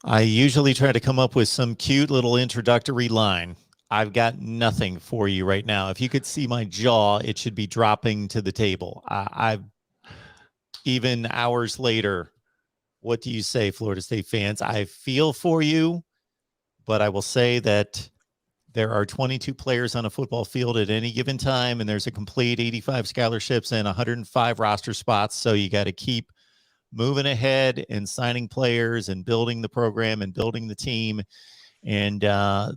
I usually try to come up with some cute little introductory line. I've got nothing for you right now. If you could see my jaw, it should be dropping to the table. I've even hours later. What do you say, Florida State fans? I feel for you, but I will say that there are 22 players on a football field at any given time, and there's a complete 85 scholarships and 105 roster spots. So you got to keep moving ahead and signing players and building the program and building the team and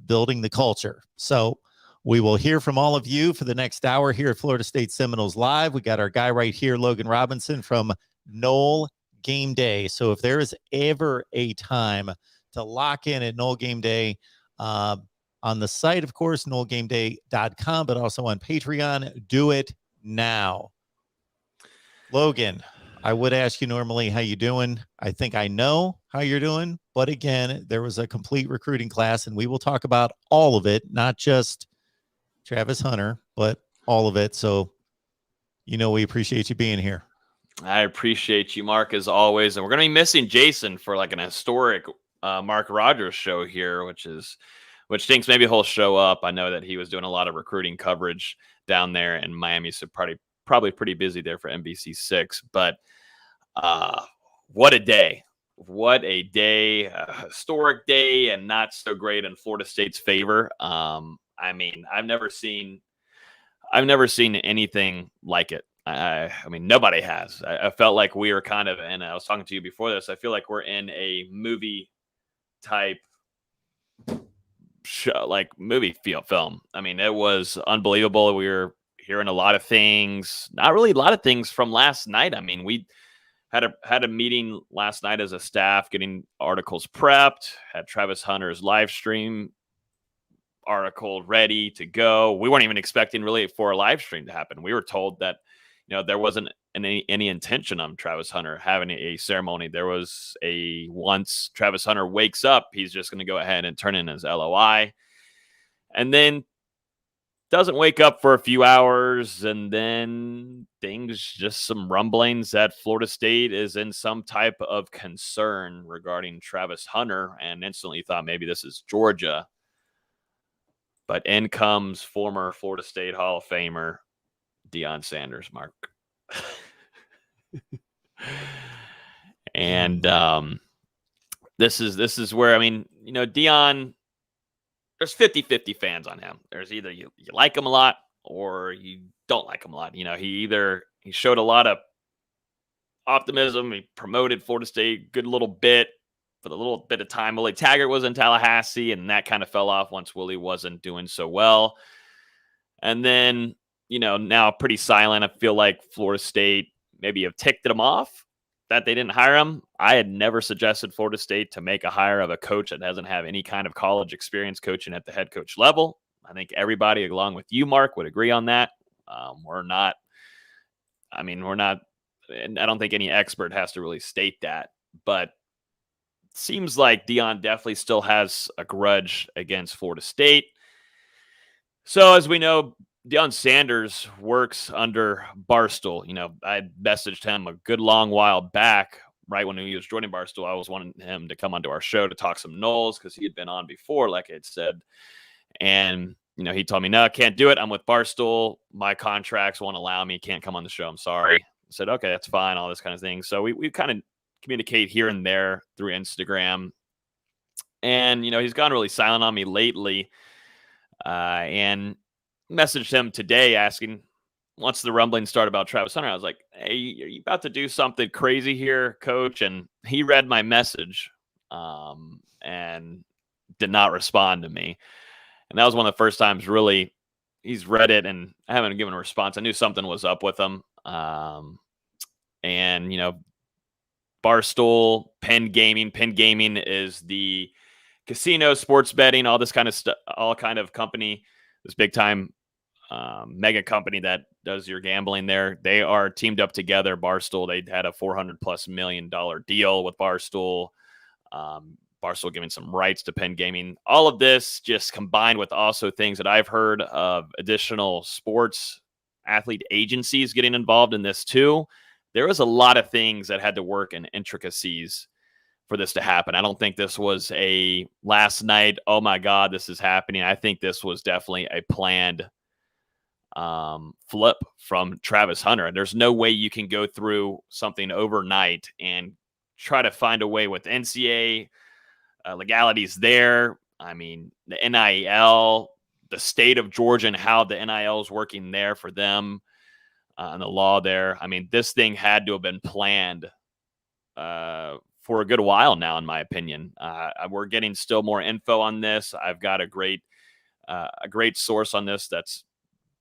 building the culture. So we will hear from all of you for the next hour here at Florida State Seminoles Live. We got our guy right here, Logan Robinson from Nole Game Day. So if there is ever a time to lock in at Nole Game Day, on the site, of course, NoleGameDay.com, but also on Patreon, do it now. Logan, I would ask you normally how you doing. I think I know how you're doing, but again, there was a complete recruiting class, and we will talk about all of it, not just Travis Hunter, but all of it. So, we appreciate you being here. I appreciate you, Mark, as always. And we're going to be missing Jason for like an historic Mark Rogers show here, which thinks maybe he'll show up. I know that he was doing a lot of recruiting coverage down there in Miami, so probably pretty busy there for NBC6. But what a day. What a day, a historic day, and not so great in Florida State's favor. I mean, I've never seen anything like it. I mean, nobody has. I felt like we were kind of, and I was talking to you before this, I feel like we're in a movie type show, like movie film. I mean, it was unbelievable. We were hearing a lot of things, not really a lot of things from last night. I mean, we had a meeting last night as a staff, getting articles prepped, had Travis Hunter's live stream article ready to go. We weren't even expecting really for a live stream to happen. We were told that, there wasn't any intention on Travis Hunter having a ceremony. There was once Travis Hunter wakes up, he's just going to go ahead and turn in his LOI, and then doesn't wake up for a few hours, and then some rumblings that Florida State is in some type of concern regarding Travis Hunter, and instantly thought maybe this is Georgia. But in comes former Florida State Hall of Famer Deion Sanders, Mark. And this is where, I mean, Deion, there's 50-50 fans on him. There's either you like him a lot or you don't like him a lot. He showed a lot of optimism. He promoted Florida State good little bit for the little bit of time Willie Taggart was in Tallahassee, and that kind of fell off once Willie wasn't doing so well. And then, now pretty silent. I feel like Florida State maybe have ticked him off that they didn't hire him. I had never suggested Florida State to make a hire of a coach that doesn't have any kind of college experience coaching at the head coach level. I think everybody, along with you, Mark, would agree on that. We're not, and I don't think any expert has to really state that, but seems like Deion definitely still has a grudge against Florida State. So as we know, Deion Sanders works under Barstool. I messaged him a good long while back, right when he was joining Barstool. I was wanting him to come onto our show to talk some Noles because he had been on before, like I had said. And, he told me, no, I can't do it. I'm with Barstool. My contracts won't allow me. Can't come on the show. I'm sorry. I said, okay, that's fine. All this kind of thing. So we kind of communicate here and there through Instagram. And, he's gone really silent on me lately. And messaged him today asking, once the rumbling started about Travis Hunter, I was like, hey, are you about to do something crazy here, coach? And he read my message and did not respond to me. And that was one of the first times really he's read it and I haven't given a response. I knew something was up with him. And, Barstool, Penn Gaming is the casino, sports betting, all this kind of stuff, all kind of company, this big time mega company that does your gambling there. They are teamed up together. Barstool, they had a $400+ million deal with Barstool. Barstool giving some rights to Penn Gaming. All of this just combined with also things that I've heard of additional sports athlete agencies getting involved in this too. There was a lot of things that had to work in intricacies for this to happen. I don't think this was a last night, oh my God, this is happening. I think this was definitely a planned flip from Travis Hunter. And there's no way you can go through something overnight and try to find a way with NCAA legalities there. I mean, the NIL, the state of Georgia and how the NIL is working there for them and the law there. I mean, this thing had to have been planned for a good while now, in my opinion. We're getting still more info on this. I've got a great source on this that's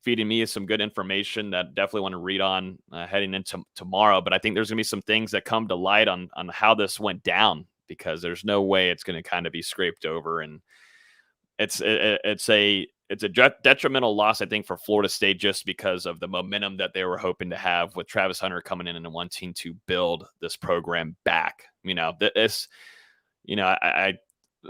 feeding me some good information that definitely want to read on heading into tomorrow. But I think there's going to be some things that come to light on how this went down, because there's no way it's going to kind of be scraped over. And it's a detrimental loss, I think, for Florida State, just because of the momentum that they were hoping to have with Travis Hunter coming in and wanting to build this program back. I've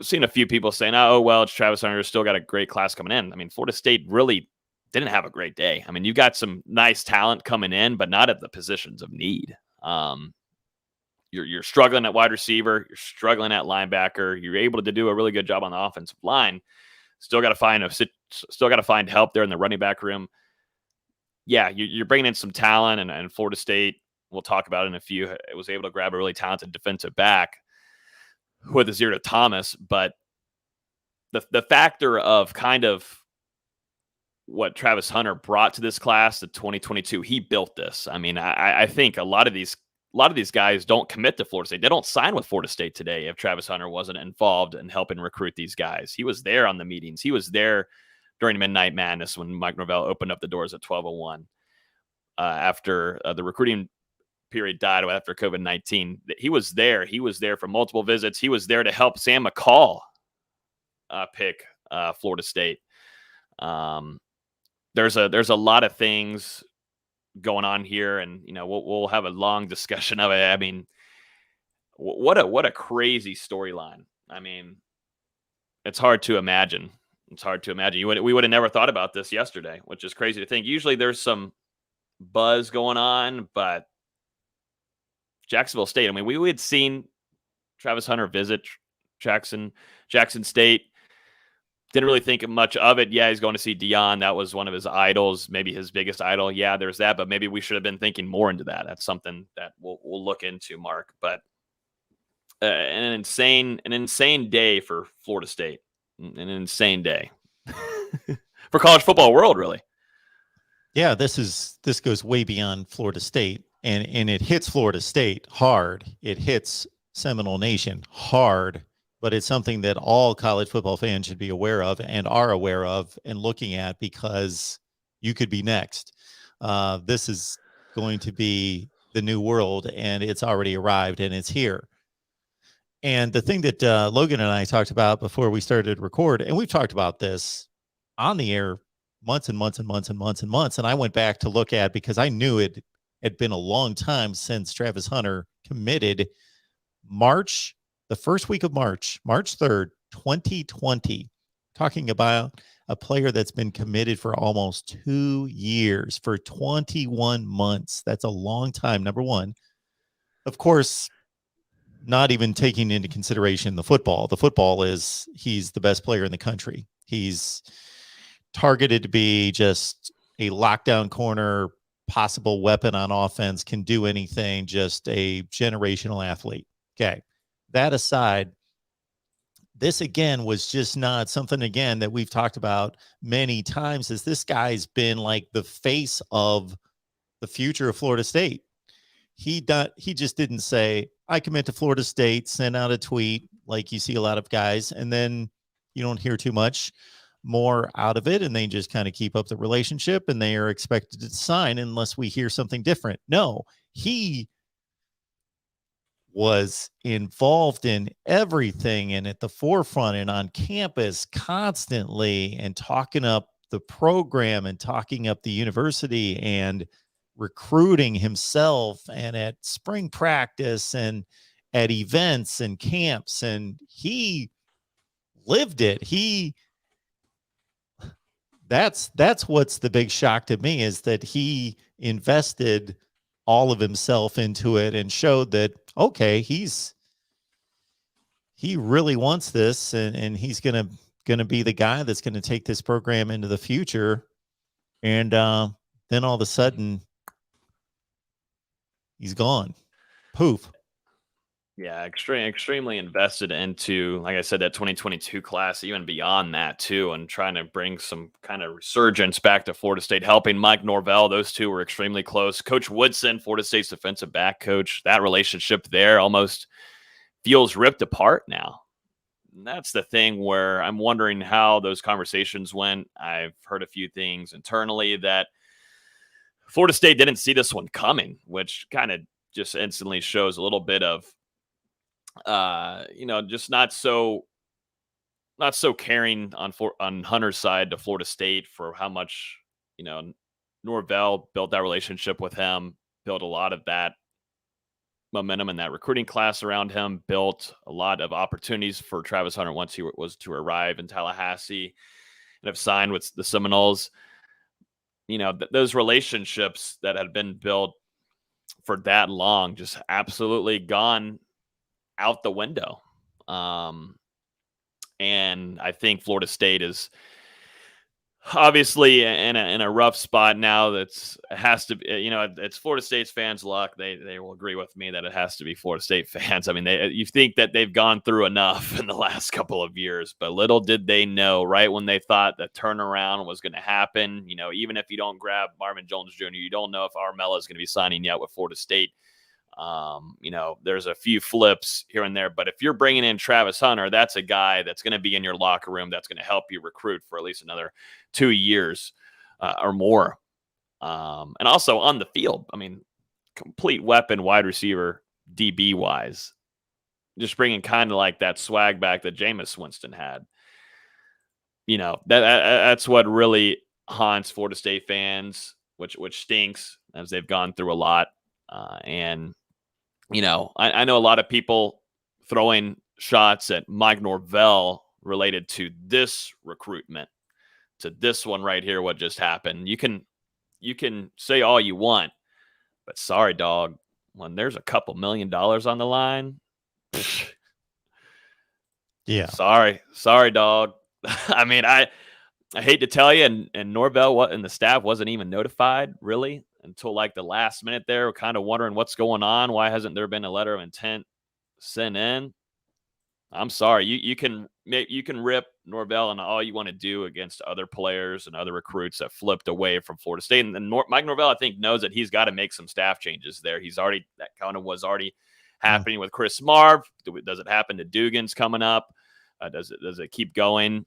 seen a few people saying, oh, well, it's Travis Hunter, still got a great class coming in. I mean, Florida State really didn't have a great day. I mean, you got some nice talent coming in, but not at the positions of need. You're struggling at wide receiver. You're struggling at linebacker. You're able to do a really good job on the offensive line. Still got to find help there in the running back room. Yeah, you're bringing in some talent, and Florida State, we'll talk about it in a few, it was able to grab a really talented defensive back with Azira Thomas. But the factor of kind of what Travis Hunter brought to this class, the 2022, he built this. I mean, I think a lot of these guys don't commit to Florida State. They don't sign with Florida State today if Travis Hunter wasn't involved in helping recruit these guys. He was there on the meetings. He was there during Midnight Madness when Mike Norvell opened up the doors at 12:01 after the recruiting period died after COVID-19. He was there. He was there for multiple visits. He was there to help Sam McCall pick Florida State. There's a lot of things going on here, and we'll have a long discussion of it. I mean, what a crazy storyline. I mean, it's hard to imagine. We would have never thought about this yesterday, which is crazy to think. Usually there's some buzz going on, but Jacksonville State, I mean, we had seen Travis Hunter visit Jackson State. Didn't really think much of it. Yeah, he's going to see Deion. That was one of his idols, maybe his biggest idol. Yeah, there's that, but maybe we should have been thinking more into that. That's something that we'll look into, Mark. But an insane day for Florida State. An insane day for college football world, really. Yeah, this goes way beyond Florida State, and it hits Florida State hard. It hits Seminole Nation hard. But it's something that all college football fans should be aware of and are aware of and looking at, because you could be next. This is going to be the new world, and it's already arrived, and it's here. And the thing that Logan and I talked about before we started to record, and we've talked about this on the air months and months and months and months and months, and I went back to look at, because I knew it had been a long time since Travis Hunter committed. The first week of March 3rd, 2020, talking about a player that's been committed for almost 2 years, for 21 months. That's a long time, number one. Of course, not even taking into consideration the football. The football is, he's the best player in the country. He's targeted to be just a lockdown corner, possible weapon on offense, can do anything, just a generational athlete. Okay. That aside, this again was just not something, again, that we've talked about many times, is this guy's been like the face of the future of Florida State. He just didn't say, I commit to Florida State, send out a tweet like you see a lot of guys, and then you don't hear too much more out of it, and they just kind of keep up the relationship, and they are expected to sign unless we hear something different. No, he was involved in everything and at the forefront and on campus constantly, and talking up the program and talking up the university and recruiting himself, and at spring practice and at events and camps, and he lived it. That's what's the big shock to me, is that he invested all of himself into it and showed that, okay, he's he really wants this, and he's gonna be the guy that's gonna take this program into the future. And then all of a sudden, he's gone. Poof. Yeah, extremely invested into, like I said, that 2022 class, even beyond that too, and trying to bring some kind of resurgence back to Florida State, helping Mike Norvell. Those two were extremely close. Coach Woodson, Florida State's defensive back coach, that relationship there almost feels ripped apart now. And that's the thing where I'm wondering how those conversations went. I've heard a few things internally that Florida State didn't see this one coming, which kind of just instantly shows a little bit of just not so caring on Hunter's side to Florida State for how much, Norvell built that relationship with him, built a lot of that momentum in that recruiting class around him, built a lot of opportunities for Travis Hunter once he was to arrive in Tallahassee and have signed with the Seminoles. Those relationships that had been built for that long just absolutely gone out the window. And I think Florida State is obviously in a rough spot now. It's Florida State's fans' luck. They will agree with me that it has to be Florida State fans. I mean, you think that they've gone through enough in the last couple of years, but little did they know, right when they thought the turnaround was going to happen. Even if you don't grab Marvin Jones Jr., you don't know if Armella is going to be signing yet with Florida State. There's a few flips here and there, but if you're bringing in Travis Hunter, that's a guy that's going to be in your locker room. That's going to help you recruit for at least another 2 years or more. And also on the field, I mean, complete weapon, wide receiver, DB wise, just bringing kind of like that swag back that Jameis Winston had. That's what really haunts Florida State fans, which stinks as they've gone through a lot. I know a lot of people throwing shots at Mike Norvell related to this recruitment, to this one right here, what just happened. You can say all you want, but sorry, dog, when there's a couple $1 million on the line, yeah. Sorry, dog. I mean, I hate to tell you, and Norvell and the staff wasn't even notified really until like the last minute there. We're kind of wondering what's going on. Why hasn't there been a letter of intent sent in? I'm sorry. You can rip Norvell and all you want to do against other players and other recruits that flipped away from Florida State. And Mike Norvell, I think, knows that he's got to make some staff changes there. That kind of was already happening with Chris Marv. Does it happen to Dugan's coming up? Does it keep going?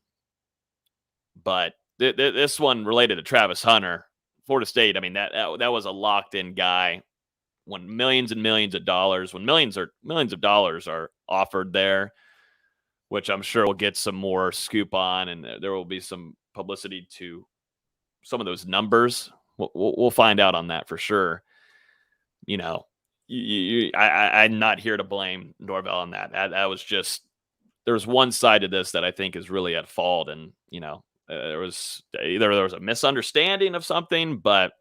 But this one related to Travis Hunter, Florida State. I mean, that was a locked in guy. When millions and millions of dollars, millions of dollars are offered there, which I'm sure we'll get some more scoop on, and there will be some publicity to some of those numbers. We'll find out on that for sure. I'm not here to blame Norvell on that. That was just, there's one side to this that I think is really at fault, and there was a misunderstanding of something, but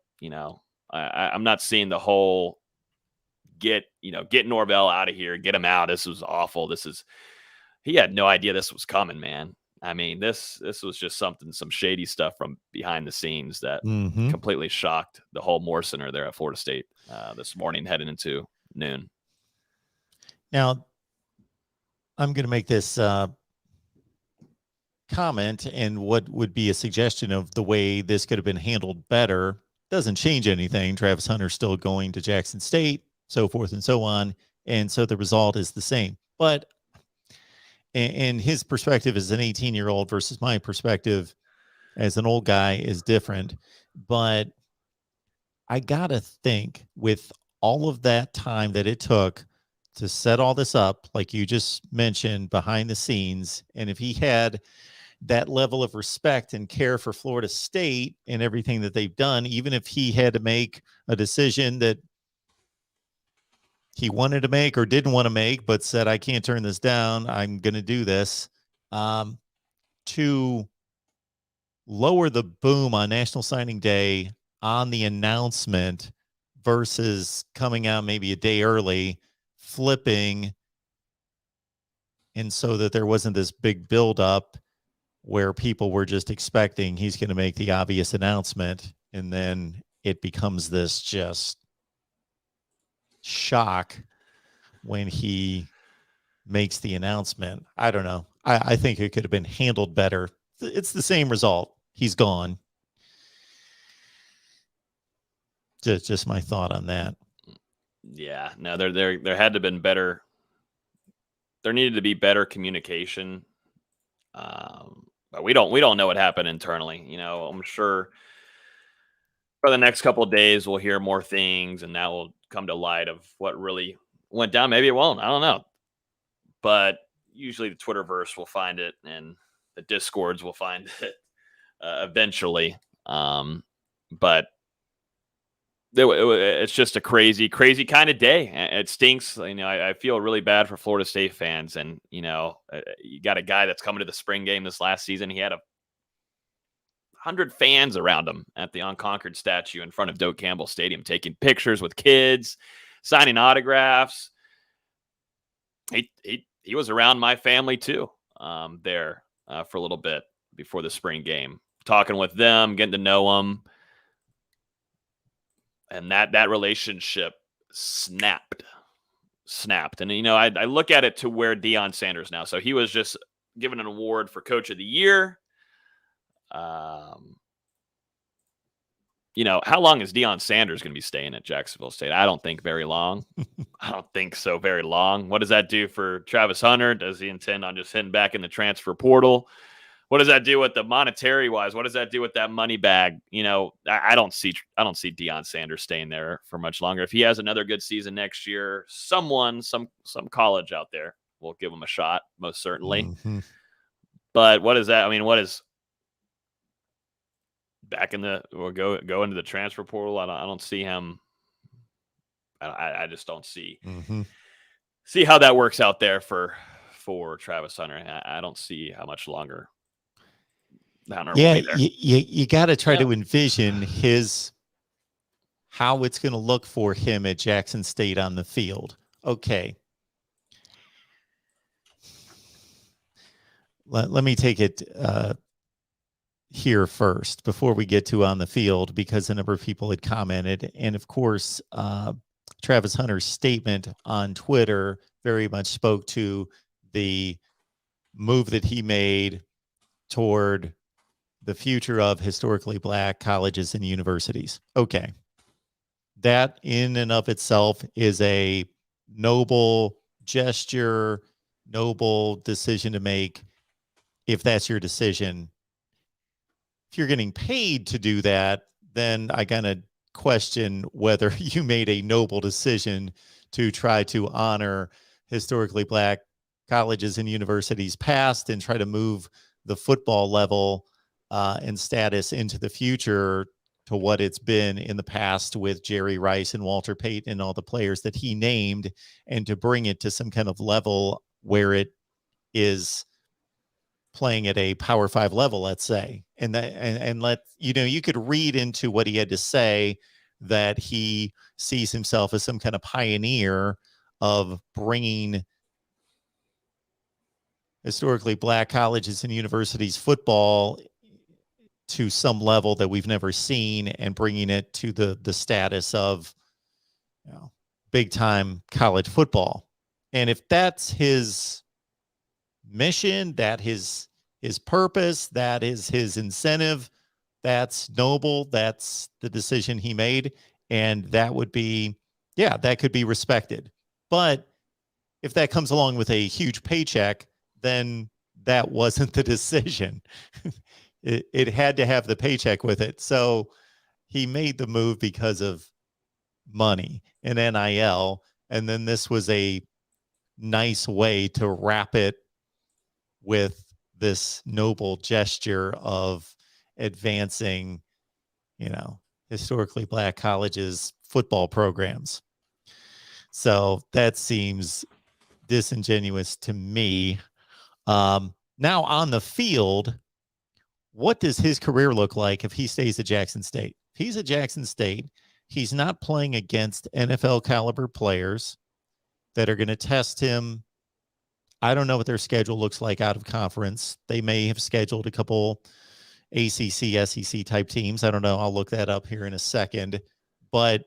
I'm not seeing the whole get Norvell out of here, get him out. This was awful. He had no idea this was coming, man. I mean, this was just some shady stuff from behind the scenes that completely shocked the whole Moore Center there at Florida State this morning heading into noon. Now, I'm going to make this comment, and what would be a suggestion of the way this could have been handled better. Doesn't change anything. Travis Hunter's still going to Jackson State, so forth and so on. And so the result is the same. But and his perspective as an 18-year-old versus my perspective as an old guy is different. But I got to think, with all of that time that it took to set all this up, like you just mentioned, behind the scenes, and if he had that level of respect and care for Florida State and everything that they've done, even if he had to make a decision that he wanted to make or didn't want to make, but said, I can't turn this down, I'm going to do this, to lower the boom on National Signing Day on the announcement versus coming out maybe a day early, flipping and so that there wasn't this big buildup where people were just expecting he's going to make the obvious announcement, and then it becomes this just shock when he makes the announcement. I don't know. I think it could have been handled better. It's the same result. He's gone. Just my thought on that. Yeah, no, there had to have been better. There needed to be better communication. But we don't know what happened internally. You know, I'm sure for the next couple of days we'll hear more things, and that will come to light of what really went down. Maybe it won't. I don't know. But usually the Twitterverse will find it, and the Discords will find it eventually. But it's just a crazy kind of day. It stinks. You know, I feel really bad for Florida State fans. And, you know, you got a guy that's coming to the spring game this last season. He had 100 fans around him at the Unconquered statue in front of Doak Campbell Stadium, taking pictures with kids, signing autographs. He was around my family too, there for a little bit before the spring game, talking with them, getting to know them. And that relationship snapped. And, you know, I look at it to where Deion Sanders now. So he was just given an award for Coach of the Year. You know, how long is Deion Sanders going to be staying at Jacksonville State? I don't think very long. I don't think so very long. What does that do for Travis Hunter? Does he intend on just hitting back in the transfer portal? What does that do with the monetary wise? What does that do with that money bag? You know, I don't see Deion Sanders staying there for much longer. If he has another good season next year, some college out there will give him a shot, most certainly. Mm-hmm. But what is that? I mean, what is back in the or go into the transfer portal? I don't see him. I just don't see how that works out there for Travis Hunter. I don't see how much longer. Yeah, you got to try to envision how it's going to look for him at Jackson State on the field. Okay. Let me take it here first before we get to on the field, because a number of people had commented. And of course, Travis Hunter's statement on Twitter very much spoke to the move that he made toward the future of historically Black colleges and universities. Okay. That in and of itself is a noble gesture, noble decision to make, if that's your decision. If you're getting paid to do that, then I kind of question whether you made a noble decision to try to honor historically Black colleges and universities past and try to move the football level and status into the future to what it's been in the past with Jerry Rice and Walter Payton and all the players that he named, and to bring it to some kind of level where it is playing at a Power 5 level, let's say. And you could read into what he had to say that he sees himself as some kind of pioneer of bringing historically Black colleges and universities football to some level that we've never seen, and bringing it to the status of, you know, big time college football. And if that's his mission, that his purpose, that is his incentive, that's noble. That's the decision he made. And that would be, that could be respected. But if that comes along with a huge paycheck, then that wasn't the decision. It had to have the paycheck with it. So he made the move because of money and NIL. And then this was a nice way to wrap it with this noble gesture of advancing, historically Black colleges football programs. So that seems disingenuous to me. Now on the field, what does his career look like if he stays at Jackson State? If he's at Jackson State, he's not playing against NFL caliber players that are going to test him I don't know what their schedule looks like out of conference. They may have scheduled a couple ACC, SEC type teams. I don't know. I'll look that up here in a second. But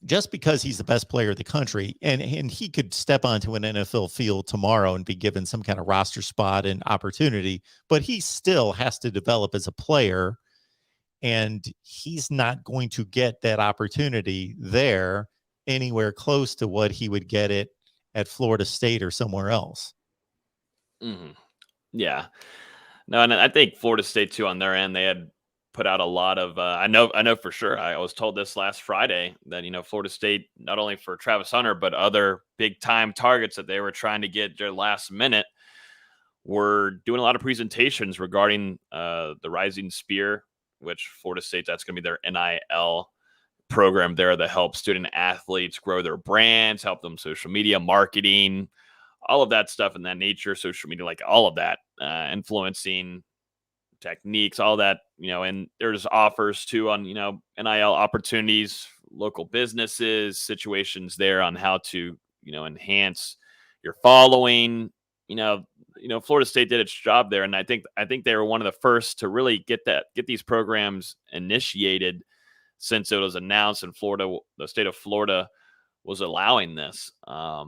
just because he's the best player in the country, and he could step onto an NFL field tomorrow and be given some kind of roster spot and opportunity, but he still has to develop as a player, and he's not going to get that opportunity there anywhere close to what he would get it at Florida State or somewhere else. Mm-hmm. Yeah. No, and I think Florida State too on their end, they had put out a lot of. I know for sure. I was told this last Friday that Florida State, not only for Travis Hunter but other big time targets that they were trying to get their last minute, were doing a lot of presentations regarding the Rising Spear, which Florida State, that's going to be their NIL program there that helps student athletes grow their brands, help them social media marketing, all of that stuff in that nature, social media, like all of that, influencing techniques, all that, and there's offers too on, NIL opportunities, local businesses, situations there on how to, enhance your following. Florida State did its job there. And I think they were one of the first to really get these programs initiated since it was announced in Florida, the state of Florida was allowing this. But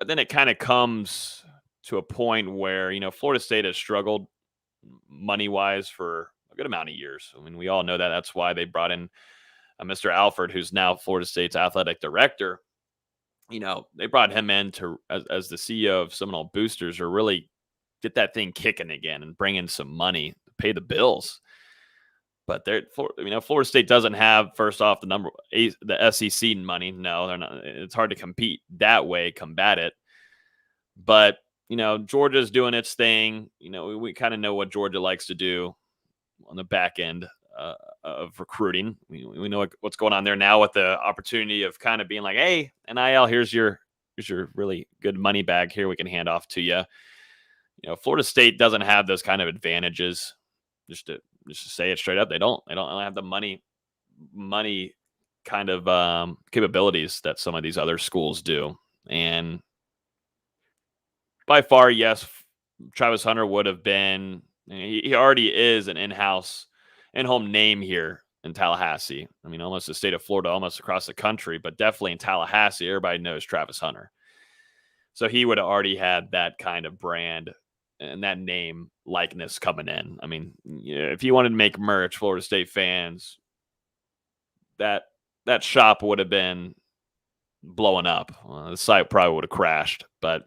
then it kind of comes to a point where, Florida State has struggled money-wise for a good amount of years. I mean, we all know that. That's why they brought in Mr. Alford, who's now Florida State's athletic director. They brought him in as the CEO of Seminole Boosters to really get that thing kicking again and bring in some money to pay the bills. But Florida State doesn't have, first off, the SEC money. No, they're not. It's hard to compete that way, combat it. But Georgia's doing its thing. We kind of know what Georgia likes to do on the back end of recruiting. We know what's going on there now with the opportunity of kind of being like, hey, NIL, here's your really good money bag here we can hand off to you. Florida State doesn't have those kind of advantages. Just to say it straight up, they don't have the money kind of capabilities that some of these other schools do. And by far, yes, Travis Hunter would have been. He already is an in-home name here in Tallahassee. I mean, almost the state of Florida, almost across the country, but definitely in Tallahassee, everybody knows Travis Hunter. So he would have already had that kind of brand and that name likeness coming in. I mean, if you wanted to make merch, Florida State fans, that shop would have been blowing up. The site probably would have crashed, but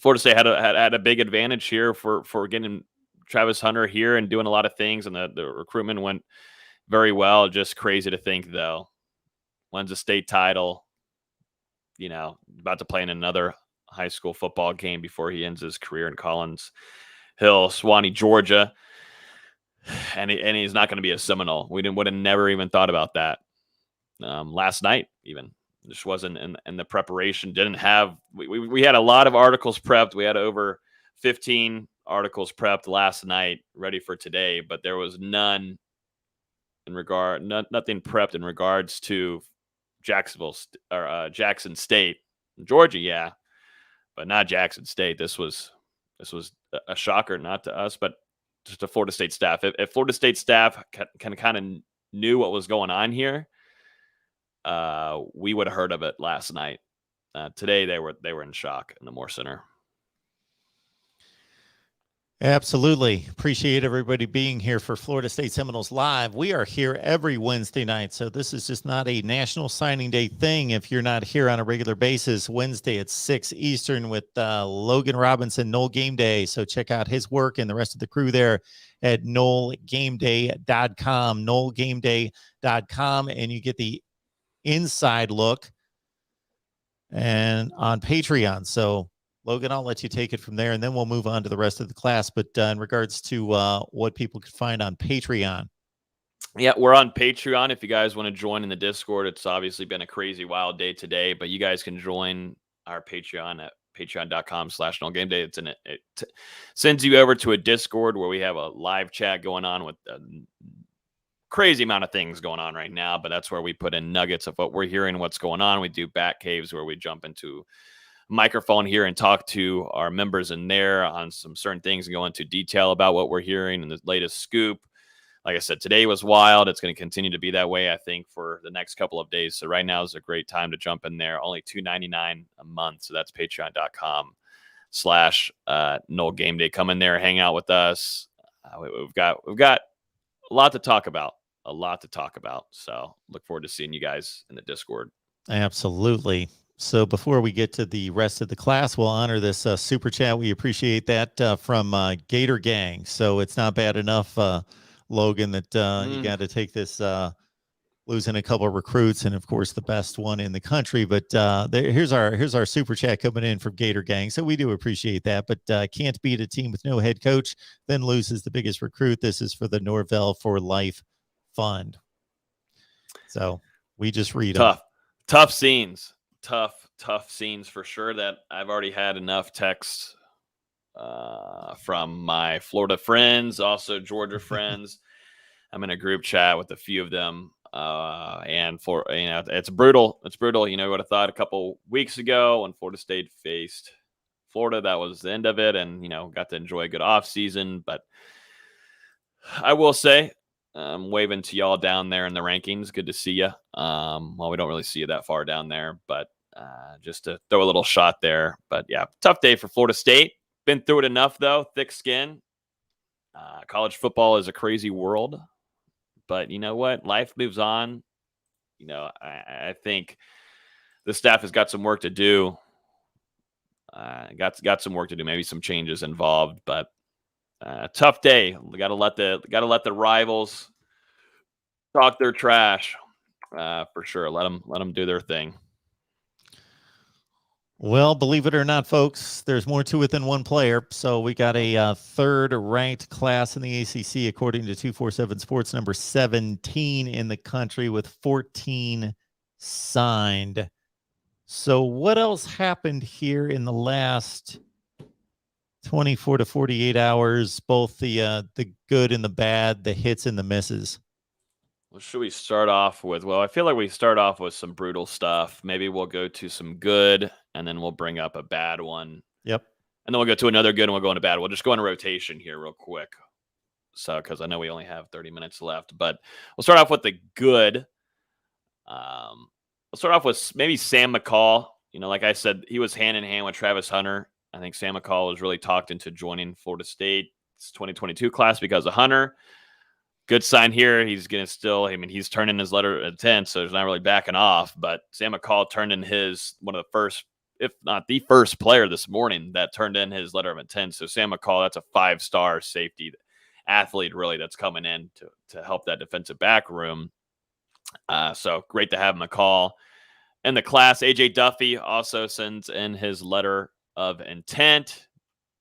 Florida State had a big advantage here for getting Travis Hunter here and doing a lot of things, and the recruitment went very well. Just crazy to think, though, wins a state title, about to play in another high school football game before he ends his career in Collins Hill, Suwanee, Georgia, and he's not going to be a Seminole. We would have never even thought about that last night, even. Just wasn't in the preparation. Didn't have we had a lot of articles prepped. We had over 15 articles prepped last night, ready for today, but there was nothing prepped in regards to Jackson State, Georgia, yeah, but not Jackson State. This was a shocker, not to us, but just to Florida State staff. If Florida State staff can kind of knew what was going on here, we would have heard of it last night. Today they were in shock in the Moore Center. Absolutely. Appreciate everybody being here for Florida State Seminoles Live. We are here every Wednesday night, so this is just not a National Signing Day thing if you're not here on a regular basis. Wednesday at 6 Eastern with Logan Robinson, Noel Game Day. So check out his work and the rest of the crew there at noelgameday.com, noelgameday.com, and you get the inside look and on Patreon. So Logan, I'll let you take it from there, and then we'll move on to the rest of the class. But in regards to what people could find on Patreon. Yeah, we're on Patreon. If you guys want to join in the Discord, it's obviously been a crazy wild day today, but you guys can join our Patreon at patreon.com/NoelGameDay. It sends you over to a Discord where we have a live chat going on with a crazy amount of things going on right now, but that's where we put in nuggets of what we're hearing, what's going on. We do bat caves where we jump into microphone here and talk to our members in there on some certain things and go into detail about what we're hearing and the latest scoop. Like I said, today was wild. It's going to continue to be that way, I think, for the next couple of days. So right now is a great time to jump in there. Only $2.99 a month. So that's patreon.com/Noel Game Day. Come in there, hang out with us. We've got a lot to talk about. So look forward to seeing you guys in the Discord. Absolutely. So before we get to the rest of the class, we'll honor this super chat. We appreciate that from Gator Gang. So it's not bad enough, Logan, that you got to take this losing a couple of recruits and, of course, the best one in the country. But here's our super chat coming in from Gator Gang. So we do appreciate that. But can't beat a team with no head coach, then loses the biggest recruit. This is for the Norvell for Life Fund. So we just read them. Tough scenes. Tough scenes for sure. That I've already had enough texts from my Florida friends, also Georgia friends. I'm in a group chat with a few of them. And for, it's brutal. It's brutal. You would have thought a couple weeks ago when Florida State faced Florida, that was the end of it. And, got to enjoy a good off season. But I will say, I'm waving to y'all down there in the rankings. Good to see you. Well, we don't really see you that far down there, but just to throw a little shot there. But yeah, tough day for Florida State. Been through it enough, though. Thick skin. College football is a crazy world. But you know what? Life moves on. I think the staff has got some work to do. Got some work to do. Maybe some changes involved, but tough day. We got to let the rivals talk their trash for sure. Let them do their thing. Well, believe it or not, folks, there's more to it than one player. So we got a third-ranked class in the ACC, according to 247 Sports, number 17 in the country with 14 signed. So what else happened here in the last 24 to 48 hours, both the good and the bad, the hits and the misses? What should we start off with? Well, I feel like we start off with some brutal stuff. Maybe we'll go to some good, and then we'll bring up a bad one. Yep. And then we'll go to another good, and we'll go into bad. We'll just go in a rotation here real quick. So, because I know we only have 30 minutes left. But we'll start off with the good. We'll start off with maybe Sam McCall. Like I said, he was hand in hand with Travis Hunter. I think Sam McCall was really talked into joining Florida State's 2022 class because of Hunter. Good sign here. He's going to still, he's turned in his letter of intent, so he's not really backing off. But Sam McCall turned in one of the first, if not the first player this morning that turned in his letter of intent. So Sam McCall, that's a 5-star safety athlete, really, that's coming in to help that defensive back room. So great to have McCall in the class. AJ Duffy also sends in his letter of intent.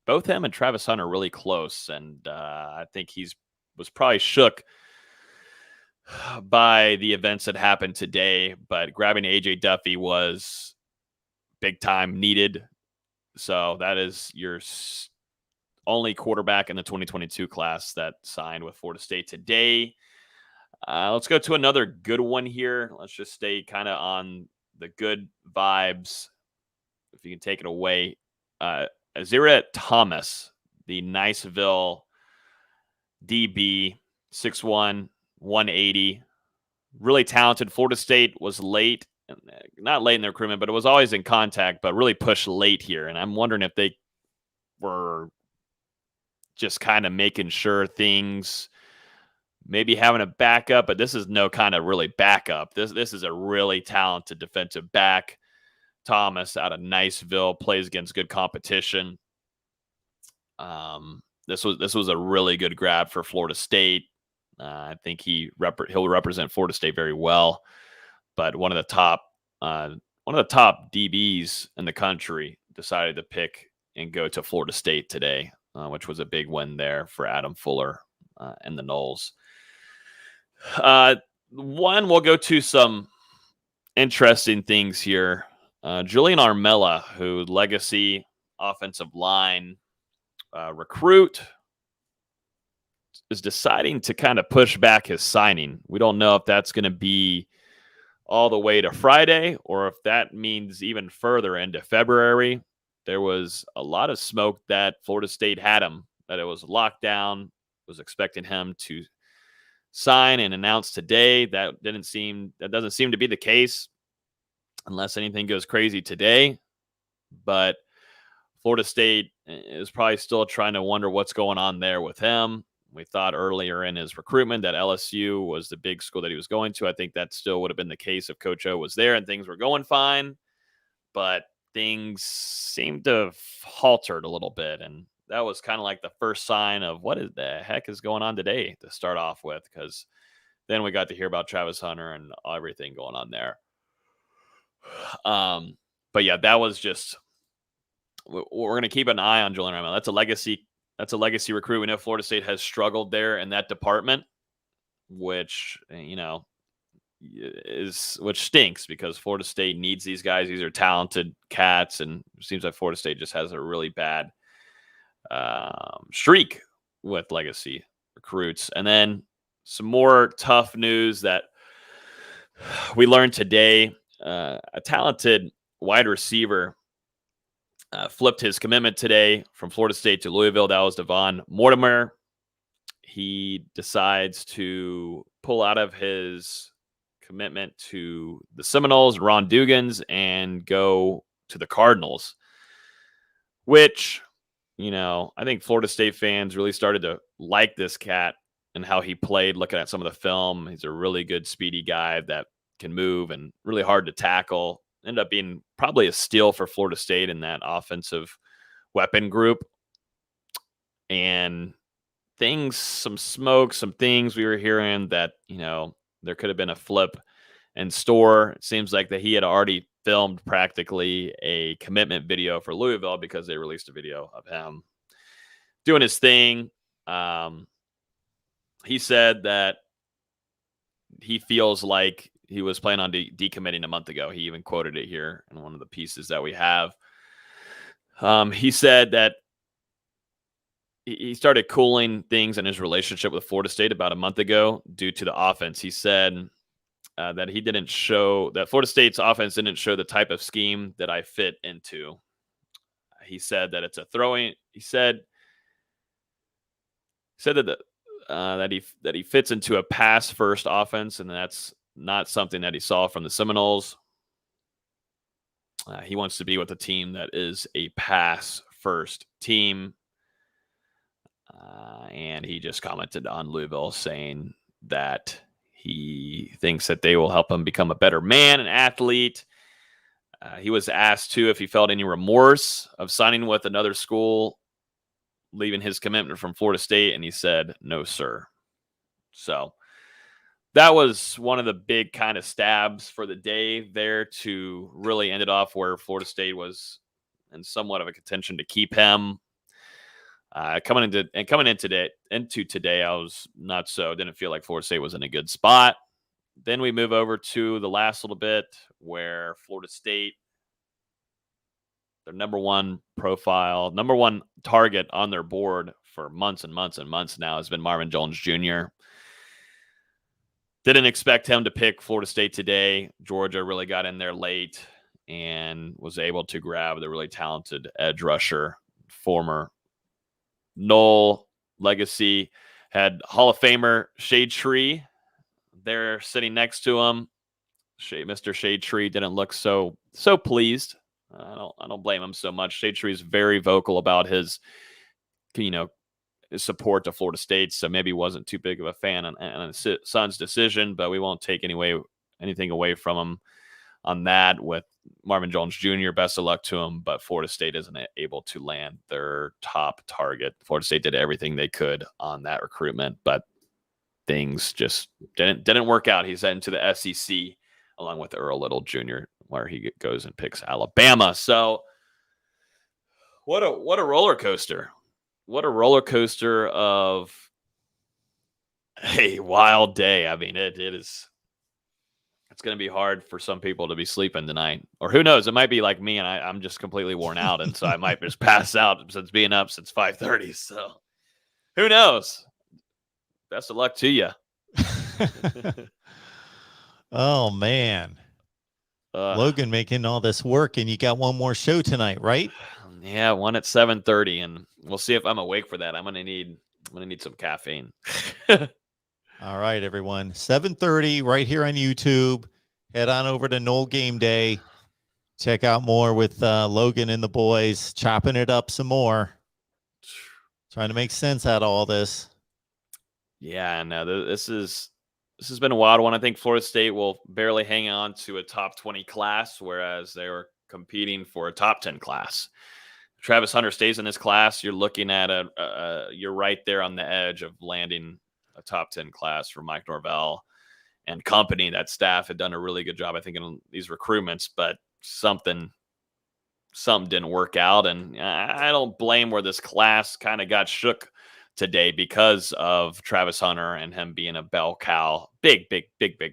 Both him and Travis Hunter really close, and I think was probably shook by the events that happened today, but grabbing AJ Duffy was big time needed. So that is your only quarterback in the 2022 class that signed with Florida State today. Let's go to another good one here. Let's just stay kind of on the good vibes. If you can take it away. Azira Thomas, the Niceville DB, 6'1", 180. Really talented. Florida State was late. Not late in the recruitment, but it was always in contact, but really pushed late here. And I'm wondering if they were just kind of making sure things, maybe having a backup, but this is no kind of really backup. This is a really talented defensive back. Thomas out of Niceville, plays against good competition. This was a really good grab for Florida State. I think he'll represent Florida State very well. But one of the top DBs in the country decided to pick and go to Florida State today, which was a big win there for Adam Fuller and the Noles. We'll go to some interesting things here. Julian Armella, who legacy offensive line recruit, is deciding to kind of push back his signing. We don't know if that's going to be all the way to Friday, or if that means even further into February. There was a lot of smoke that Florida State had him, that it was locked down, was expecting him to sign and announce today. That doesn't seem to be the case unless anything goes crazy today. But Florida State is probably still trying to wonder what's going on there with him. We thought earlier in his recruitment that LSU was the big school that he was going to. I think that still would have been the case if Coach O was there and things were going fine. But things seemed to have haltered a little bit. And that was kind of like the first sign of what the heck is going on today to start off with, because then we got to hear about Travis Hunter and everything going on there. But yeah, that was just, we're going to keep an eye on Julian Raymond. That's a legacy recruit. We know Florida State has struggled there in that department, which, which stinks, because Florida State needs these guys. These are talented cats, and it seems like Florida State just has a really bad streak with legacy recruits. And then some more tough news that we learned today. A talented wide receiver flipped his commitment today from Florida State to Louisville. That was Devon Mortimer. He decides to pull out of his commitment to the Seminoles, Ron Dugans, and go to the Cardinals, which, I think Florida State fans really started to like this cat and how he played. Looking at some of the film, he's a really good, speedy guy that can move and really hard to tackle. Ended up being probably a steal for Florida State in that offensive weapon group. And some things we were hearing that, there could have been a flip in store. It seems like that he had already filmed practically a commitment video for Louisville, because they released a video of him doing his thing. He said that he feels like he was planning on decommitting a month ago. He even quoted it here in one of the pieces that we have. He said that he started cooling things in his relationship with Florida State about a month ago due to the offense. He said that Florida State's offense didn't show the type of scheme that I fit into. He said that it's a throwing. He said that he fits into a pass first offense, and that's not something that he saw from the Seminoles. He wants to be with a team that is a pass first team. And he just commented on Louisville, saying that he thinks that they will help him become a better man, an athlete. He was asked too if he felt any remorse of signing with another school, leaving his commitment from Florida State, and he said, "No, sir." So that was one of the big kind of stabs for the day there, to really end it off where Florida State was in somewhat of a contention to keep him. Coming into today, I was not so. Didn't feel like Florida State was in a good spot. Then we move over to the last little bit where Florida State, their number one target on their board for months and months and months now has been Marvin Jones Jr. Didn't expect him to pick Florida State today. Georgia really got in there late and was able to grab the really talented edge rusher, former Knoll legacy. Had Hall of Famer Shade Tree there sitting next to him. Mr. Shade Tree didn't look so pleased. I don't blame him so much. Shade Tree is very vocal about his support to Florida State, so maybe wasn't too big of a fan on his son's decision, but we won't take anything away from him on that. With Marvin Jones Jr., best of luck to him, but Florida State isn't able to land their top target. Florida State did everything they could on that recruitment, but things just didn't work out. He's heading to the SEC along with Earl Little Jr., where he goes and picks Alabama. So what a roller coaster. What a roller coaster of a wild day. I mean, it is. It's going to be hard for some people to be sleeping tonight, or who knows? It might be like me, and I'm just completely worn out, and so I might just pass out since being up since 5:30. So, who knows? Best of luck to you. Oh man, Logan making all this work, and you got one more show tonight, right? Yeah, one at 7:30, and we'll see if I'm awake for that. I'm gonna need some caffeine. All right, everyone. 7:30 right here on YouTube. Head on over to Knoll Game Day. Check out more with Logan and the boys, chopping it up some more. Trying to make sense out of all this. Yeah, no, this has been a wild one. I think Florida State will barely hang on to a top 20 class, whereas they were competing for a top 10 class. Travis Hunter stays in this class. You're looking at you're right there on the edge of landing a top 10 class for Mike Norvell and company. That staff had done a really good job, I think, in these recruitments, but something didn't work out. And I don't blame where this class kind of got shook today because of Travis Hunter and him being a bell cow, big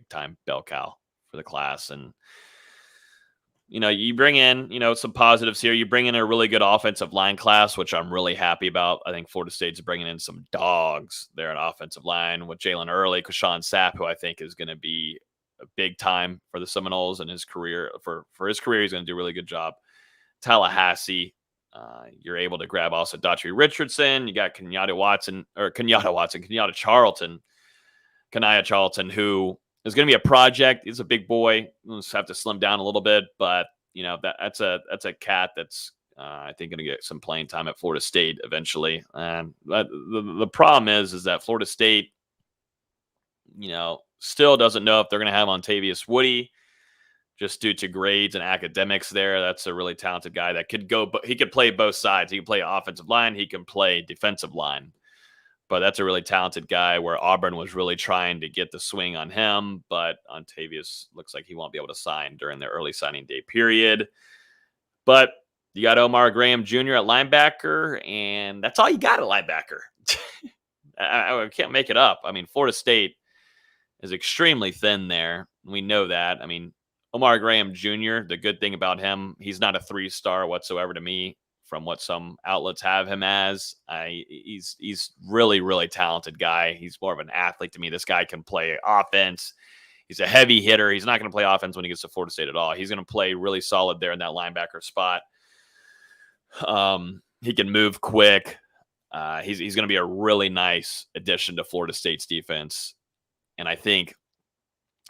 time bell cow for the class. And, you bring in, some positives here. You bring in a really good offensive line class, which I'm really happy about. I think Florida State's bringing in some dogs there on offensive line with Jalen Early, Kashawn Sapp, who I think is going to be a big time for the Seminoles in his career. For his career, he's going to do a really good job. Tallahassee, you're able to grab also Daughtry Richardson. You got Kenyatta Charlton, who is going to be a project. He's a big boy. He'll just have to slim down a little bit, but that's a cat that's I think going to get some playing time at Florida State eventually. And the problem is that Florida State, still doesn't know if they're going to have Ontavious Woody, just due to grades and academics there. That's a really talented guy that could go, but he could play both sides. He can play offensive line. He can play defensive line. But that's a really talented guy where Auburn was really trying to get the swing on him. But Ontavious looks like he won't be able to sign during the early signing day period. But you got Omar Graham Jr. at linebacker, and that's all you got at linebacker. I can't make it up. I mean, Florida State is extremely thin there. We know that. I mean, Omar Graham Jr., the good thing about him, he's not a 3-star whatsoever to me from what some outlets have him as. He's really, really talented guy. He's more of an athlete to me. This guy can play offense. He's a heavy hitter. He's not going to play offense when he gets to Florida State at all. He's going to play really solid there in that linebacker spot. He can move quick. He's going to be a really nice addition to Florida State's defense. And I think,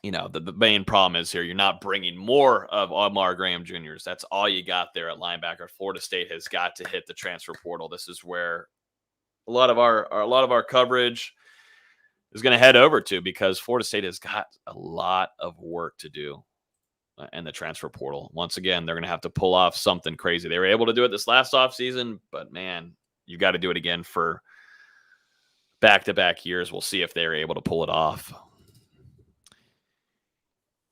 the main problem is here, you're not bringing more of Omar Graham Jr.'s. That's all you got there at linebacker. Florida State has got to hit the transfer portal. This is where a lot of our coverage is going to head over to, because Florida State has got a lot of work to do in the transfer portal. Once again, they're going to have to pull off something crazy. They were able to do it this last offseason, but man, you got to do it again for back-to-back years. We'll see if they're able to pull it off.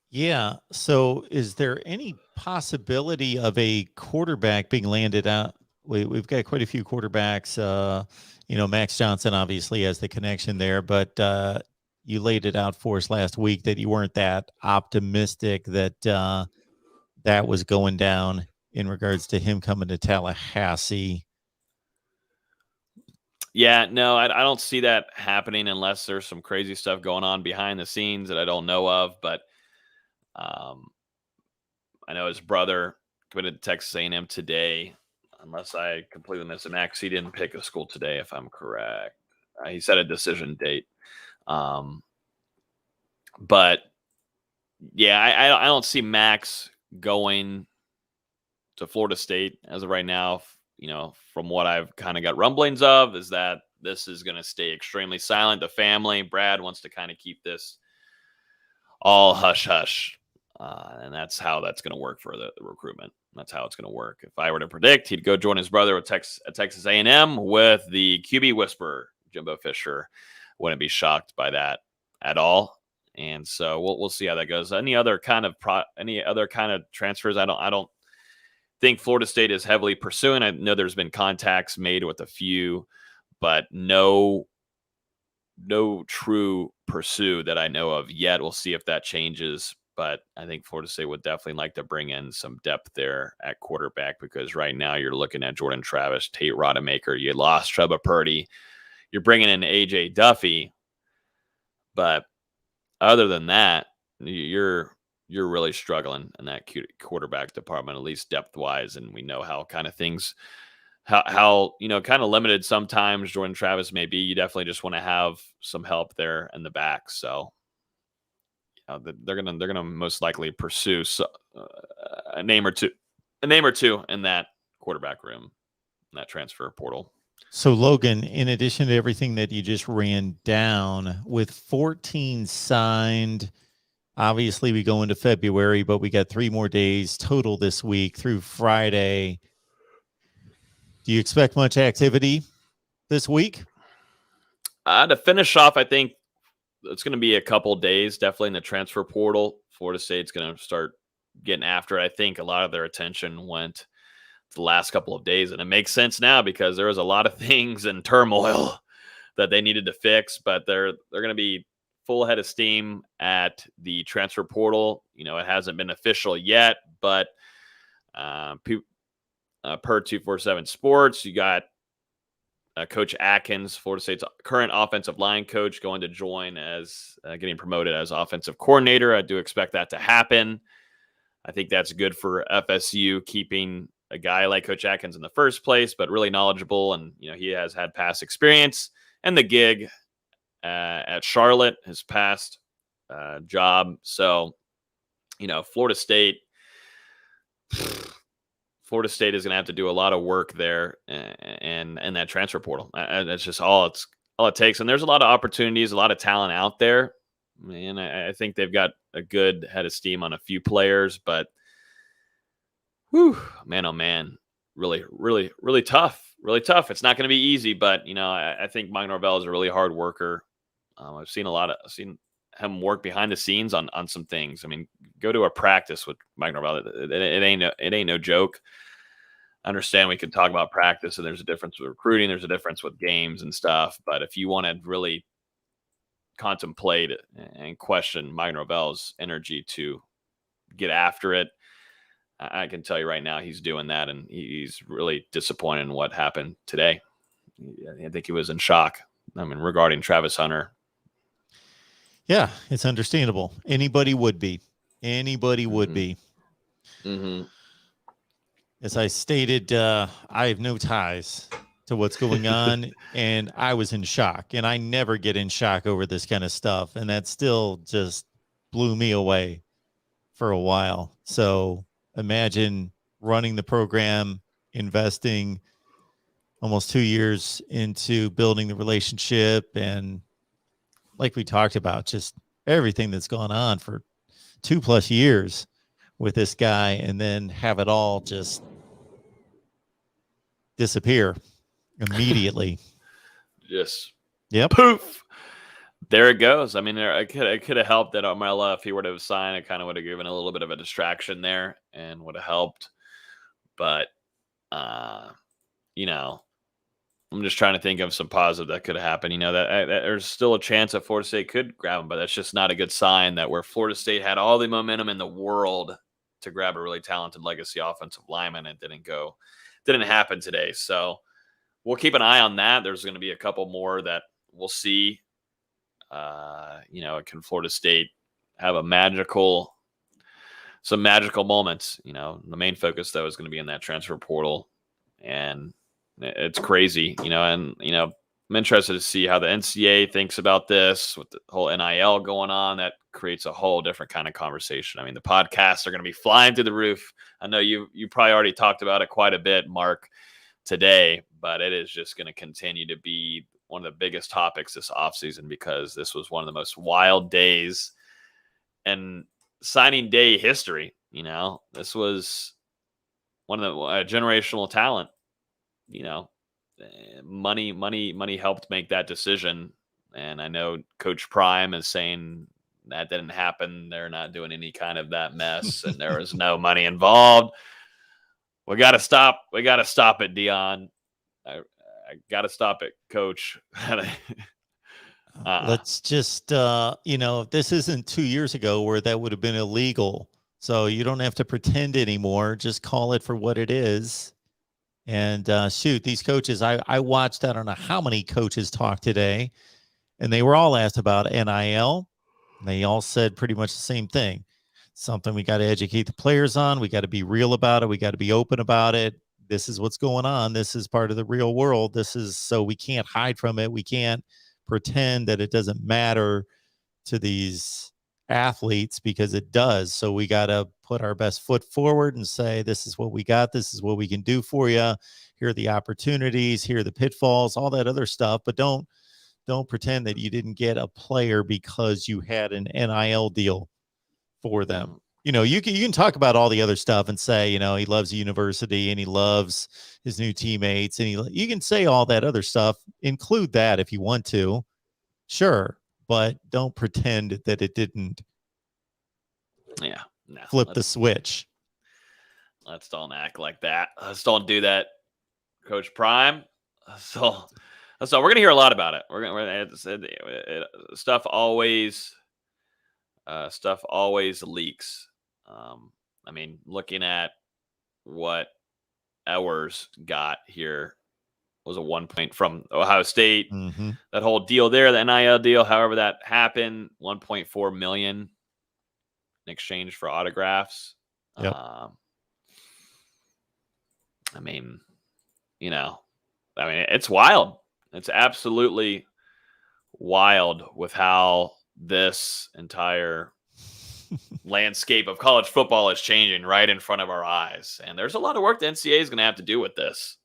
Yeah. So is there any possibility of a quarterback being landed out? We've got quite a few quarterbacks. Max Johnson obviously has the connection there, but you laid it out for us last week that you weren't that optimistic that that was going down in regards to him coming to Tallahassee. Yeah, no, I don't see that happening unless there's some crazy stuff going on behind the scenes that I don't know of. But I know his brother committed to Texas A&M today, unless I completely missed it. Max, he didn't pick a school today, if I'm correct. He set a decision date. But yeah, I don't see Max going to Florida State as of right now. From what I've kind of got rumblings of, is that this is going to stay extremely silent. The family, Brad, wants to kind of keep this all hush hush. And that's how that's going to work for the recruitment. That's how it's going to work. If I were to predict, he'd go join his brother at Texas A&M with the QB whisperer, Jimbo Fisher. Wouldn't be shocked by that at all. And so we'll see how that goes. Any other kind of transfers? I don't think Florida State is heavily pursuing. I know there's been contacts made with a few, but no true pursue that I know of yet. We'll see if that changes. But I think Florida State would definitely like to bring in some depth there at quarterback, because right now you're looking at Jordan Travis, Tate Rodemaker. You lost Trevor Purdy. You're bringing in A.J. Duffy. But other than that, you're you're really struggling in that quarterback department, at least depth wise. And we know how kind of things, how kind of limited sometimes Jordan Travis may be. You definitely just want to have some help there in the back. So they're gonna most likely pursue a name or two in that quarterback room, in that transfer portal. So Logan, in addition to everything that you just ran down, with 14 signed, obviously we go into February, but we got 3 more days total this week through Friday. Do you expect much activity this week? To finish off, I think it's going to be a couple days, definitely in the transfer portal. Florida State's going to start getting after it. I think a lot of their attention went the last couple of days, and it makes sense now because there was a lot of things in turmoil that they needed to fix, but they're going to be full head of steam at the transfer portal. It hasn't been official yet, but per 247 Sports, you got Coach Atkins, Florida State's current offensive line coach, going to join as getting promoted as offensive coordinator. I do expect that to happen. I think that's good for FSU, keeping a guy like Coach Atkins in the first place, but really knowledgeable. And, he has had past experience, and the gig at Charlotte, his past job. So, Florida State is going to have to do a lot of work there and that transfer portal. That's just all it takes. And there's a lot of opportunities, a lot of talent out there. And I think they've got a good head of steam on a few players, but whew, man, oh man, really, really, really tough. Really tough. It's not going to be easy, but I think Mike Norvell is a really hard worker. I've seen him work behind the scenes on some things. I mean, go to a practice with Mike Norvell. It ain't no joke. I understand we could talk about practice, and there's a difference with recruiting. There's a difference with games and stuff. But if you want to really contemplate and question Mike Norvell's energy to get after it, I can tell you right now he's doing that, and he's really disappointed in what happened today. I think he was in shock. I mean, regarding Travis Hunter. Yeah, it's understandable. Anybody would be. Mm-hmm. As I stated, I have no ties to what's going on, and I was in shock. And I never get in shock over this kind of stuff, and that still just blew me away for a while. So imagine running the program, investing almost 2 years into building the relationship, and like we talked about, just everything that's gone on for 2+ years with this guy, and then have it all just disappear immediately. Just yep. Poof. There it goes. I mean, it could have helped that Armella, if he were to have signed, it kind of would have given a little bit of a distraction there and would have helped. But, I'm just trying to think of some positive that could have happened. That there's still a chance that Florida State could grab him, but that's just not a good sign that where Florida State had all the momentum in the world to grab a really talented legacy offensive lineman, it didn't happen today. So we'll keep an eye on that. There's going to be a couple more that we'll see. Can Florida State have some magical moments? The main focus though is going to be in that transfer portal, and it's crazy, I'm interested to see how the NCAA thinks about this with the whole NIL going on. That creates a whole different kind of conversation. I mean, the podcasts are going to be flying through the roof. I know you probably already talked about it quite a bit, Mark, today, but it is just going to continue to be one of the biggest topics this offseason, because this was one of the most wild days in signing day history. This was one of the generational talent. Money helped make that decision. And I know Coach Prime is saying that didn't happen. They're not doing any kind of that mess, and there was no money involved. We got to stop. We got to stop it, Deion. I got to stop it, Coach. Let's just, if this isn't 2 years ago where that would have been illegal, so you don't have to pretend anymore. Just call it for what it is. And shoot, these coaches, I watched, I don't know how many coaches talk today, and they were all asked about NIL. They all said pretty much the same thing. something we got to educate the players on. We got to be real about it. We got to be open about it. This is what's going on. This is part of the real world. So we can't hide from it. We can't pretend that it doesn't matter to these athletes, because it does. So we got to put our best foot forward and say, this is what we got. This is what we can do for you. Here are the opportunities. Here are the pitfalls, all that other stuff. But don't pretend that you didn't get a player because you had an NIL deal for them. You can talk about all the other stuff and say, he loves the university and he loves his new teammates, and you can say all that other stuff, include that if you want to, sure, but don't pretend that it didn't flip the switch. Let's don't act like that. Let's don't do that, Coach Prime. So we're gonna hear a lot about it. Stuff always leaks. Looking at what Ewers got here was a 1 point from Ohio State. Mm-hmm. That whole deal there, the NIL deal, however that happened, $1.4 million in exchange for autographs. Yep. It's wild. It's absolutely wild with how this entire landscape of college football is changing right in front of our eyes. And there's a lot of work the NCAA is going to have to do with this.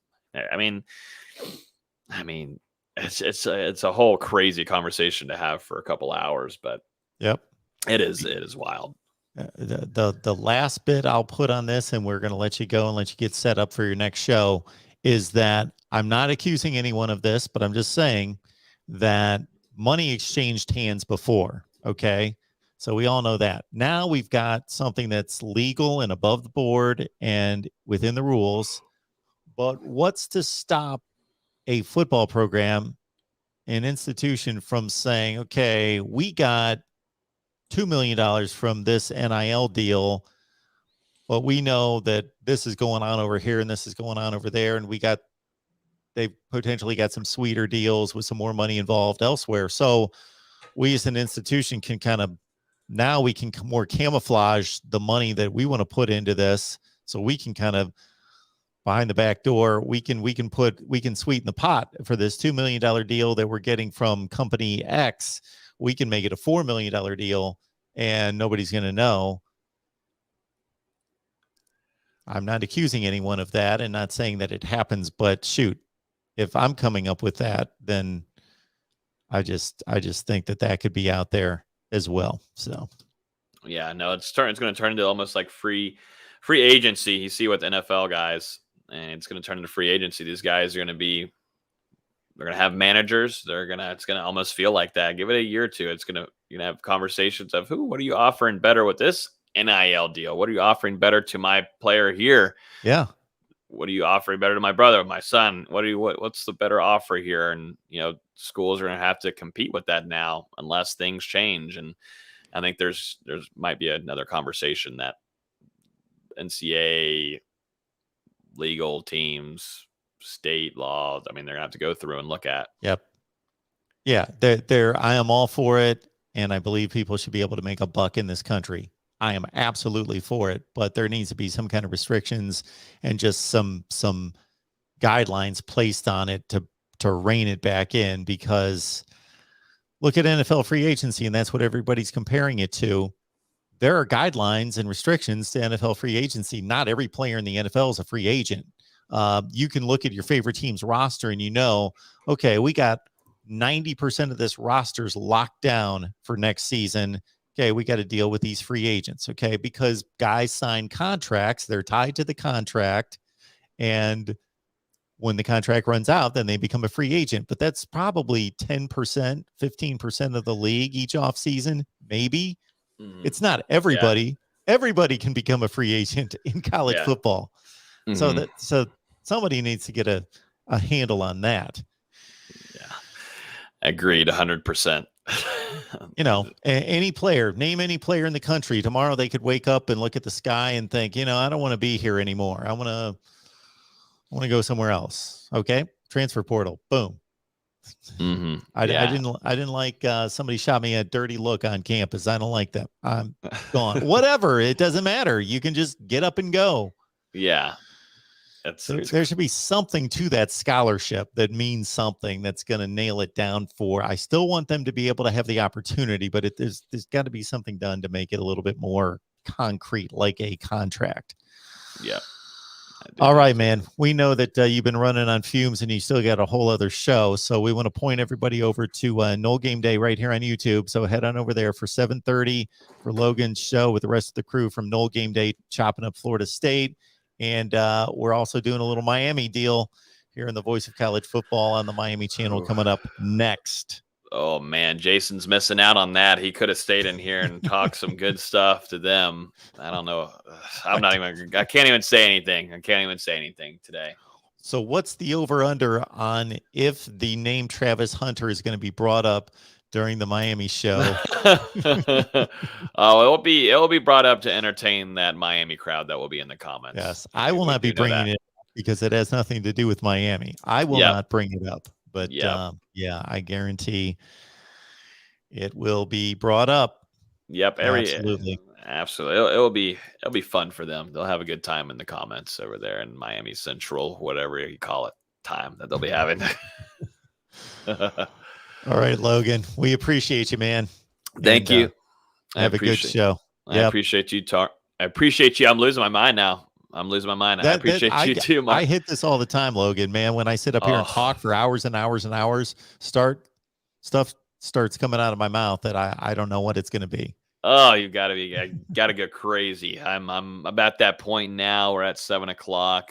It's a whole crazy conversation to have for a couple hours, but yep, it is wild. The last bit I'll put on this, and we're going to let you go and let you get set up for your next show, is that I'm not accusing anyone of this, but I'm just saying that money exchanged hands before. Okay. So we all know that. Now we've got something that's legal and above the board and within the rules. But what's to stop a football program, an institution, from saying, okay, we got $2 million from this NIL deal, but we know that this is going on over here and this is going on over there, and they potentially got some sweeter deals with some more money involved elsewhere. So we as an institution can now we can more camouflage the money that we want to put into this. So we can kind of, behind the back door, we can sweeten the pot for this $2 million deal that we're getting from company X. We can make it a $4 million deal and nobody's going to know. I'm not accusing anyone of that and not saying that it happens, but shoot, if I'm coming up with that, then I just think that could be out there as well. So yeah, no, it's going to turn into almost like free agency. You see with NFL guys, and it's going to turn into free agency. These guys are going to have managers. It's going to almost feel like that. Give it a year or two. You're going to have conversations of what are you offering better with this NIL deal? What are you offering better to my player here? Yeah. What are you offering better to my brother, my son? What's the better offer here? And, schools are going to have to compete with that now unless things change. And I think there's might be another conversation that NCAA legal teams, state laws, they're going to have to go through and look at. Yep. Yeah. I am all for it. And I believe people should be able to make a buck in this country. I am absolutely for it, but there needs to be some kind of restrictions and just some guidelines placed on it to rein it back in, because look at NFL free agency, and that's what everybody's comparing it to. There are guidelines and restrictions to NFL free agency. Not every player in the NFL is a free agent. You can look at your favorite team's roster and okay, we got 90% of this roster's locked down for next season. Okay, we got to deal with these free agents, okay? Because guys sign contracts, they're tied to the contract, and when the contract runs out, then they become a free agent. But that's probably 10%, 15% of the league each offseason, maybe. Mm-hmm. It's not everybody. Yeah. Everybody can become a free agent in college football. Mm-hmm. So somebody needs to get a handle on that. Yeah, agreed, 100%. Any player, name any player in the country. Tomorrow they could wake up and look at the sky and think, I don't want to be here anymore. I want to go somewhere else. Okay. Transfer portal. Boom. I Yeah. didn't like somebody shot me a dirty look on campus. I don't like that. I'm gone. Whatever. It doesn't matter. You can just get up and go. Yeah. There should be something to that scholarship that means something that's going to nail it down for. I still want them to be able to have the opportunity, but there's got to be something done to make it a little bit more concrete, like a contract. Yeah. All right, man. We know that you've been running on fumes and you still got a whole other show. So we want to point everybody over to Knoll Game Day right here on YouTube. So head on over there for 7:30 for Logan's show with the rest of the crew from Knoll Game Day, chopping up Florida State. And we're also doing a little Miami deal here in the Voice of College Football on the Miami channel coming up next. Oh, man. Jason's missing out on that. He could have stayed in here and talked some good stuff to them. I don't know. I can't even say anything. I can't even say anything today. So what's the over-under on if the name Travis Hunter is going to be brought up during the Miami show? Oh, it'll be brought up to entertain that Miami crowd that will be in the comments. Yes, I will not be bringing it up because it has nothing to do with Miami. I will not bring it up, but yeah, I guarantee it will be brought up. Yep, absolutely. It'll be fun for them. They'll have a good time in the comments over there in Miami Central, whatever you call it, time that they'll be having. All right, Logan, we appreciate you, man. Thank you. Have a good show. I appreciate you. I appreciate you. I'm losing my mind now. I appreciate you too, Mark. I hit this all the time, Logan, man. When I sit up here and talk for hours and hours and hours, stuff starts coming out of my mouth that I don't know what it's going to be. Oh, I gotta go crazy. I'm about that point now. We're at 7:00.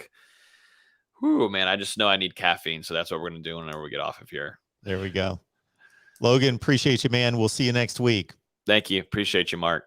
Whew, man. I just know I need caffeine. So that's what we're going to do whenever we get off of here. There we go. Logan, appreciate you, man. We'll see you next week. Thank you. Appreciate you, Mark.